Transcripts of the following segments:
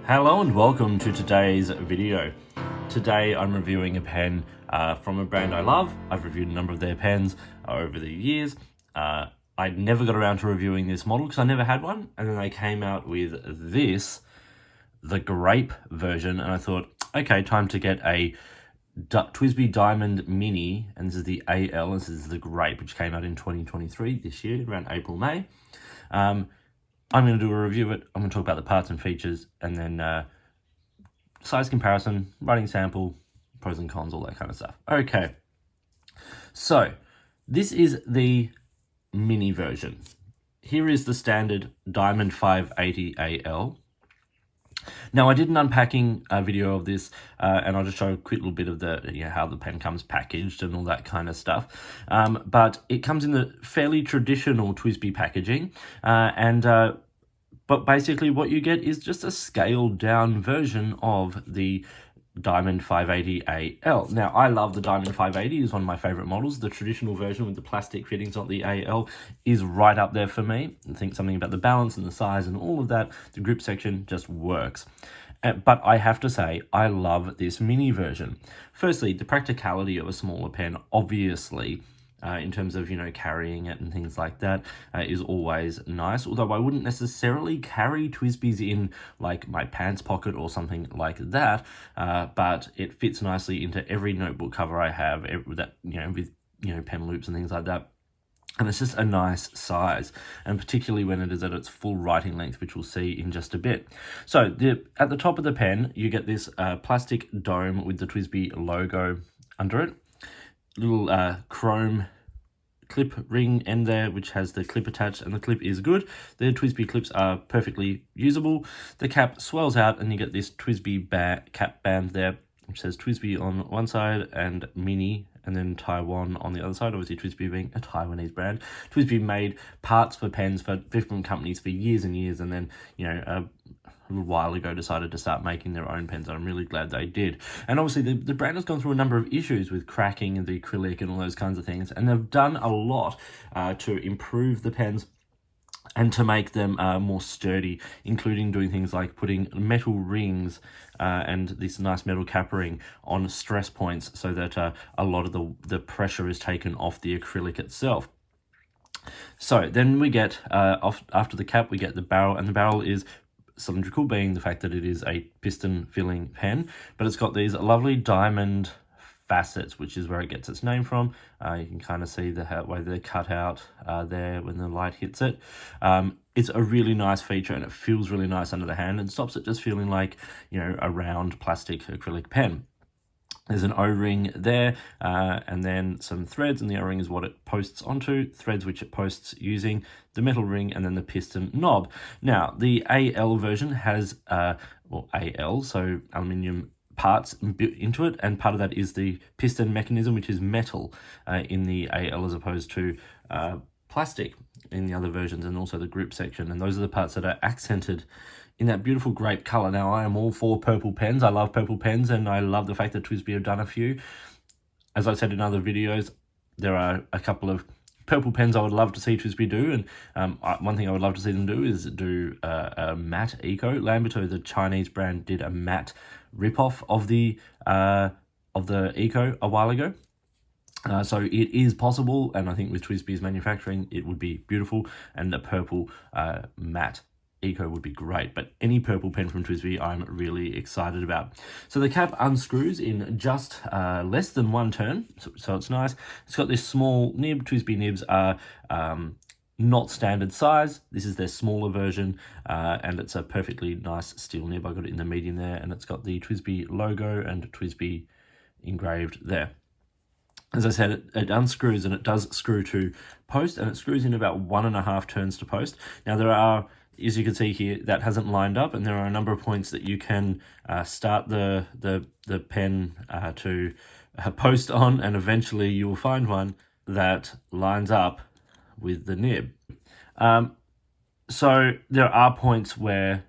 Hello and welcome to today's video. Today I'm reviewing a pen from a brand I love. I've reviewed a number of their pens over the years. I never got around to reviewing this model because I never had one, and then they came out with this, the Grape version, and I thought, okay, time to get a Twsbi Diamond Mini, and this is the AL, and this is the Grape, which came out in 2023, this year, around April, May. I'm going to do a review of it. I'm going to talk about the parts and features, and then size comparison, writing sample, pros and cons, all that kind of stuff. Okay, so this is the mini version. Here is the standard Diamond 580 AL. Now, I did an unpacking video of this, and I'll just show a quick little bit of the how the pen comes packaged and all that kind of stuff. But it comes in the fairly traditional Twsbi packaging, but basically what you get is just a scaled down version of the Diamond 580 AL. Now, I love the Diamond 580, it's one of my favorite models. The traditional version with the plastic fittings on the AL is right up there for me. I think something about the balance and the size and all of that, the grip section just works. But I have to say, I love this mini version. Firstly, the practicality of a smaller pen, obviously, in terms of, carrying it and things like that, is always nice. Although I wouldn't necessarily carry Twsbis in like my pants pocket or something like that, but it fits nicely into every notebook cover I have, with pen loops and things like that. And it's just a nice size, and particularly when it is at its full writing length, which we'll see in just a bit. So at the top of the pen, you get this plastic dome with the Twsbi logo under it. Little chrome clip ring end there, which has the clip attached, and the clip is good. The Twsbi clips are perfectly usable. The cap swells out, and you get this Twsbi cap band there, which says Twsbi on one side and Mini, and then Taiwan on the other side. Obviously, Twsbi being a Taiwanese brand. Twsbi made parts for pens for different companies for years and years, and then, a little while ago decided to start making their own pens, and I'm really glad they did. And obviously, the brand has gone through a number of issues with cracking and the acrylic and all those kinds of things, and they've done a lot to improve the pens and to make them more sturdy, including doing things like putting metal rings and this nice metal cap ring on stress points so that a lot of the pressure is taken off the acrylic itself. So then we get, after the cap, we get the barrel, and the barrel is cylindrical, being the fact that it is a piston filling pen, but it's got these lovely diamond facets, which is where it gets its name from. You can kind of see the way they're cut out there when the light hits it. It's a really nice feature, and it feels really nice under the hand and stops it just feeling like, a round plastic acrylic pen. There's an O-ring there, and then some threads, and the O-ring is what it posts onto, threads which it posts using, the metal ring, and then the piston knob. Now, the AL version has, AL, so aluminium parts built into it, and part of that is the piston mechanism, which is metal in the AL as opposed to plastic in the other versions, and also the grip section, and those are the parts that are accented in that beautiful grape color. Now, I am all for purple pens. I love purple pens, and I love the fact that Twsbi have done a few. As I said in other videos, there are a couple of purple pens I would love to see Twsbi do, and one thing I would love to see them do is do a matte eco. Lamberto, the Chinese brand, did a matte ripoff of the eco a while ago. So it is possible, and I think with Twsbi's manufacturing, it would be beautiful, and a purple matte eco would be great. But any purple pen from Twsbi, I'm really excited about. So the cap unscrews in just less than one turn, so it's nice. It's got this small nib. Twsbi nibs are not standard size. This is their smaller version, and it's a perfectly nice steel nib. I got it in the medium there, and it's got the Twsbi logo and Twsbi engraved there. As I said, it unscrews, and it does screw to post, and it screws in about 1.5 turns to post. Now, there are, as you can see here, that hasn't lined up, and there are a number of points that you can start the pen to post on, and eventually you will find one that lines up with the nib. So there are points where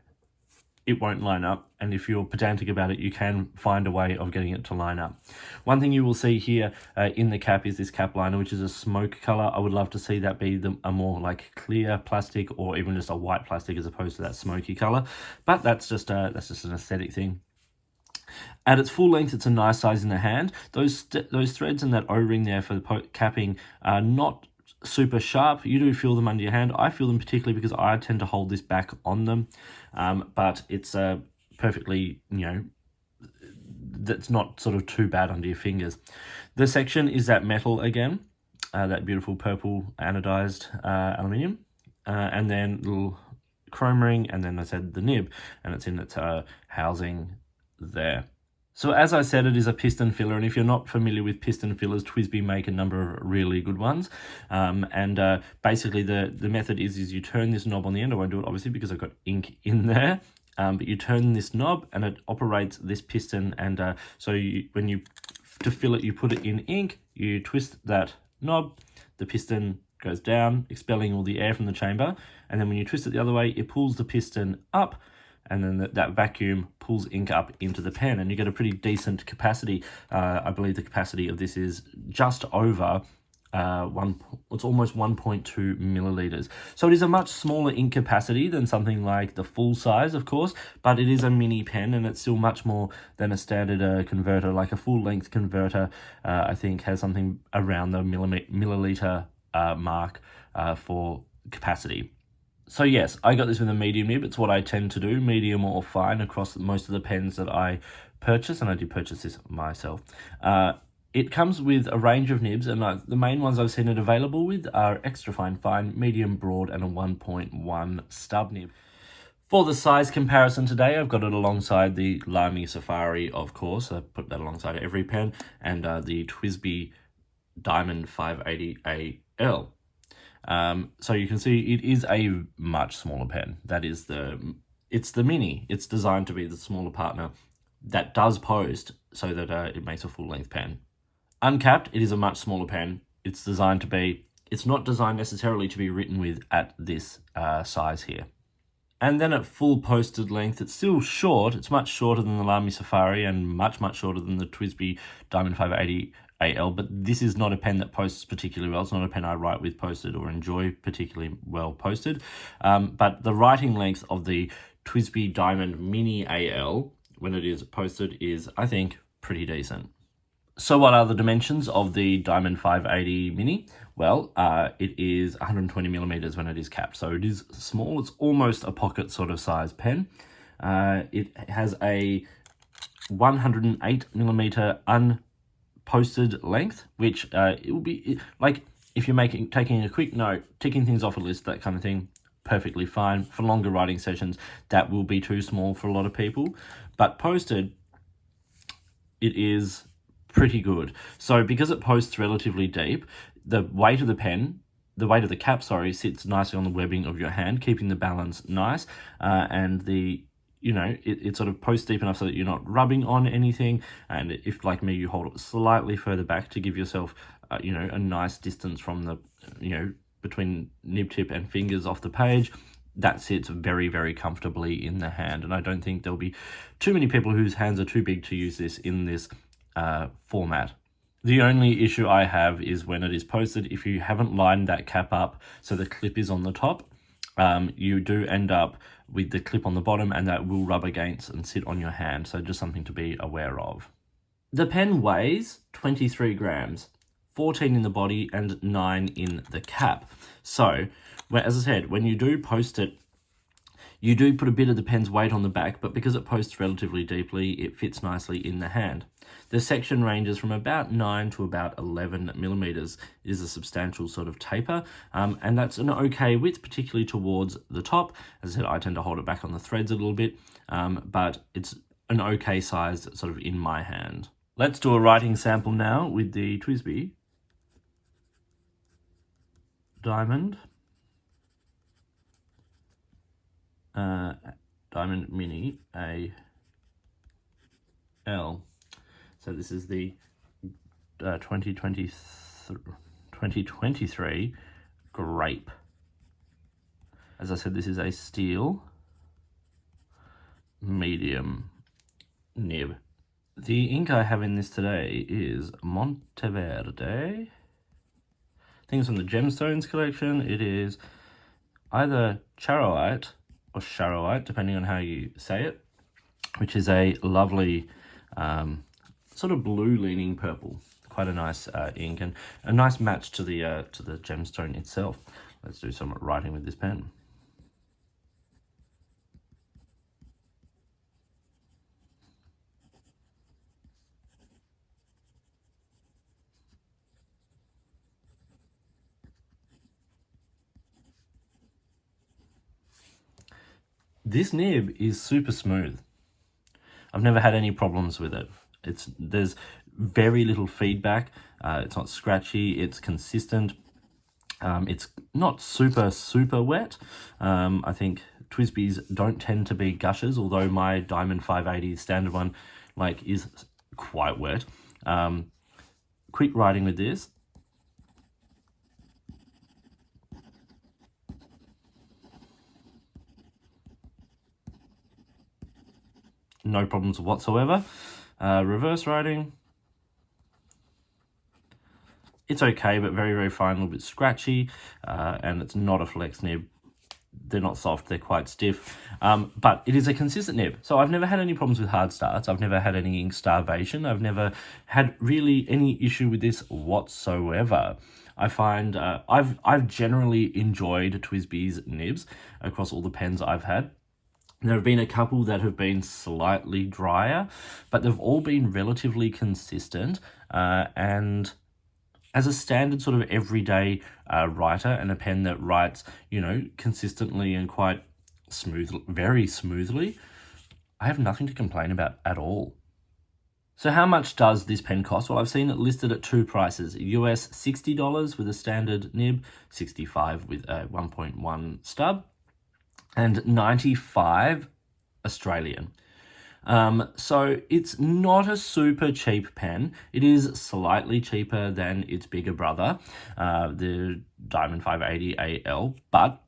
it won't line up, and if you're pedantic about it, you can find a way of getting it to line up. One thing you will see here in the cap is this cap liner, which is a smoke color. I would love to see that be a more like clear plastic, or even just a white plastic as opposed to that smoky color, but that's just an aesthetic thing. At its full length, it's a nice size in the hand. Those threads and that O-ring there for the capping are not super sharp. You do feel them under your hand. I feel them particularly because I tend to hold this back on them, but it's perfectly, that's not sort of too bad under your fingers. The section is that metal again, that beautiful purple anodized aluminium, and then little chrome ring, and then I said the nib, and it's in its housing there. So as I said, it is a piston filler, and if you're not familiar with piston fillers, Twsbi make a number of really good ones. Basically the method is you turn this knob on the end. I won't do it obviously because I've got ink in there, but you turn this knob and it operates this piston, and to fill it, you put it in ink, you twist that knob, the piston goes down, expelling all the air from the chamber, and then when you twist it the other way, it pulls the piston up, and then that vacuum pulls ink up into the pen, and you get a pretty decent capacity. I believe the capacity of this is just over it's almost 1.2 milliliters. So it is a much smaller ink capacity than something like the full size, of course, but it is a mini pen, and it's still much more than a standard converter. Like a full length converter, I think has something around the milliliter mark for capacity. So yes, I got this with a medium nib. It's what I tend to do, medium or fine, across most of the pens that I purchase, and I did purchase this myself. It comes with a range of nibs, and the main ones I've seen it available with are extra fine, medium, broad, and a 1.1 stub nib. For the size comparison today, I've got it alongside the Lamy Safari, of course. I put that alongside every pen, and the Twsbi Diamond 580AL. So you can see it is a much smaller pen. It's the mini. It's designed to be the smaller partner that does post so that it makes a full-length pen. Uncapped, it is a much smaller pen. It's not designed necessarily to be written with at this size here. And then at full posted length, it's still short. It's much shorter than the Lamy Safari and much shorter than the Twsbi Diamond 580AL, but this is not a pen that posts particularly well. It's not a pen I write with posted or enjoy particularly well posted. But the writing length of the Twsbi Diamond Mini AL, when it is posted, is, I think, pretty decent. So what are the dimensions of the Diamond 580 Mini? Well, it is 120 millimeters when it is capped. So it is small. It's almost a pocket sort of size pen. It has a 108 millimeter unposted length, which it will be like if you're taking a quick note, ticking things off a list, that kind of thing, perfectly fine. For longer writing sessions, that will be too small for a lot of people. But posted, it is pretty good. So because it posts relatively deep, the weight of the cap, sits nicely on the webbing of your hand, keeping the balance nice, and it sort of posts deep enough so that you're not rubbing on anything. And if, like me, you hold it slightly further back to give yourself, a nice distance from the, between nib tip and fingers off the page, that sits very, very comfortably in the hand. And I don't think there'll be too many people whose hands are too big to use this in this format. The only issue I have is when it is posted, if you haven't lined that cap up so the clip is on the top, you do end up with the clip on the bottom, and that will rub against and sit on your hand. So just something to be aware of. The pen weighs 23 grams, 14 in the body and 9 in the cap. So, as I said, when you do post it, you do put a bit of the pen's weight on the back, but because it posts relatively deeply, it fits nicely in the hand. The section ranges from about 9 to about 11 millimeters. It is a substantial sort of taper, and that's an okay width, particularly towards the top. As I said, I tend to hold it back on the threads a little bit, but it's an okay size sort of in my hand. Let's do a writing sample now with the Twsbi Diamond Diamond Mini AL. So this is the 2023 Grape. As I said, this is a steel medium nib. The ink I have in this today is Monteverde. I think it's from the Gemstones collection. It is either Charoite or Charoite, depending on how you say it, which is a lovely sort of blue-leaning purple. Quite a nice ink and a nice match to the gemstone itself. Let's do some writing with this pen. This nib is super smooth. I've never had any problems with it. There's very little feedback. It's not scratchy. It's consistent. It's not super wet. I think Twsbis don't tend to be gushers, although my Diamond 580 standard one is quite wet. Quick writing with this. No problems whatsoever. Reverse writing. It's okay, but very fine, a little bit scratchy, and it's not a flex nib. They're not soft, they're quite stiff, but it is a consistent nib. So I've never had any problems with hard starts. I've never had any ink starvation. I've never had really any issue with this whatsoever. I find I've generally enjoyed Twsbi's nibs across all the pens I've had. There have been a couple that have been slightly drier, but they've all been relatively consistent, and as a standard sort of everyday writer and a pen that writes, consistently and quite very smoothly, I have nothing to complain about at all. So how much does this pen cost? Well, I've seen it listed at two prices, US $60 with a standard nib, $65 with a 1.1 stub, and 95 Australian. So it's not a super cheap pen. It is slightly cheaper than its bigger brother, the Diamond 580 AL, but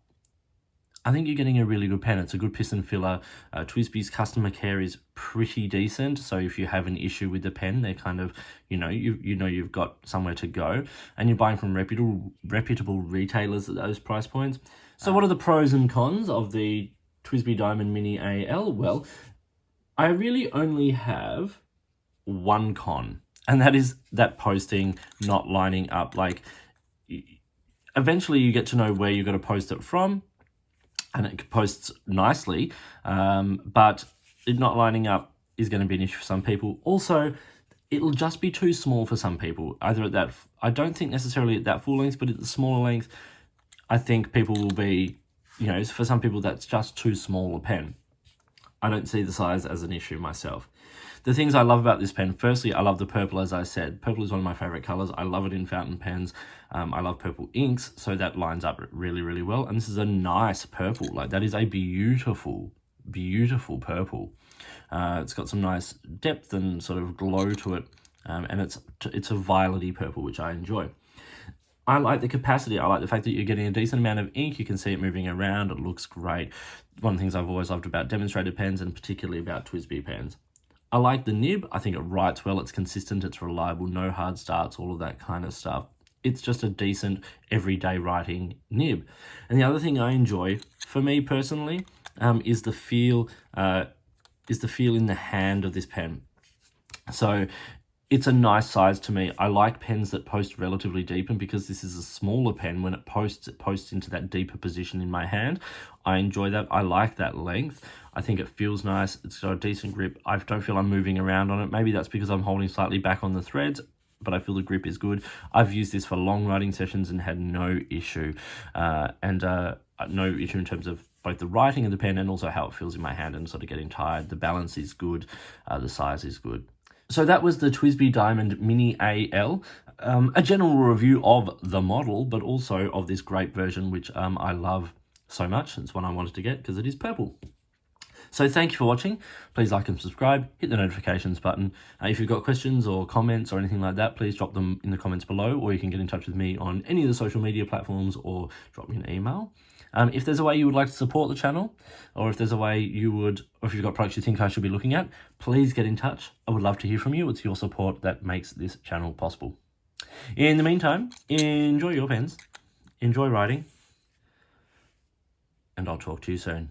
I think you're getting a really good pen. It's a good piston filler. Twsbi's customer care is pretty decent. So if you have an issue with the pen, they're kind of, you've got somewhere to go, and you're buying from reputable retailers at those price points. So what are the pros and cons of the Twsbi Diamond Mini AL? Well, I really only have one con, and that is that posting not lining up. Eventually you get to know where you're going to post it from, and it posts nicely, but it not lining up is going to be an issue for some people. Also, it'll just be too small for some people, either at that, I don't think necessarily at that full length, but at the smaller length, I think people will be, for some people that's just too small a pen. I don't see the size as an issue myself. The things I love about this pen, firstly, I love the purple, as I said. Purple is one of my favorite colors. I love it in fountain pens. I love purple inks, so that lines up really well. And this is a nice purple. That is a beautiful purple. It's got some nice depth and sort of glow to it, and it's a violety purple, which I enjoy. I like the capacity. I like the fact that you're getting a decent amount of ink. You can see it moving around. It looks great. One of the things I've always loved about demonstrator pens, and particularly about Twsbi pens. I like the nib. I think it writes well. It's consistent. It's reliable. No hard starts, all of that kind of stuff. It's just a decent everyday writing nib. And the other thing I enjoy, for me personally, is the feel in the hand of this pen. So it's a nice size to me. I like pens that post relatively deep, and because this is a smaller pen, when it posts into that deeper position in my hand. I enjoy that. I like that length. I think it feels nice. It's got a decent grip. I don't feel I'm moving around on it. Maybe that's because I'm holding slightly back on the threads, but I feel the grip is good. I've used this for long writing sessions and had no issue, no issue in terms of both the writing of the pen and also how it feels in my hand and sort of getting tired. The balance is good. The size is good. So that was the Twsbi Diamond Mini AL, a general review of the model, but also of this Grape version, which I love so much. It's one I wanted to get because it is purple. So thank you for watching. Please like and subscribe, hit the notifications button. If you've got questions or comments or anything like that, please drop them in the comments below, or you can get in touch with me on any of the social media platforms or drop me an email. If there's a way you would like to support the channel, or if there's a way you would, or if you've got products you think I should be looking at, please get in touch. I would love to hear from you. It's your support that makes this channel possible. In the meantime, enjoy your pens, enjoy writing, and I'll talk to you soon.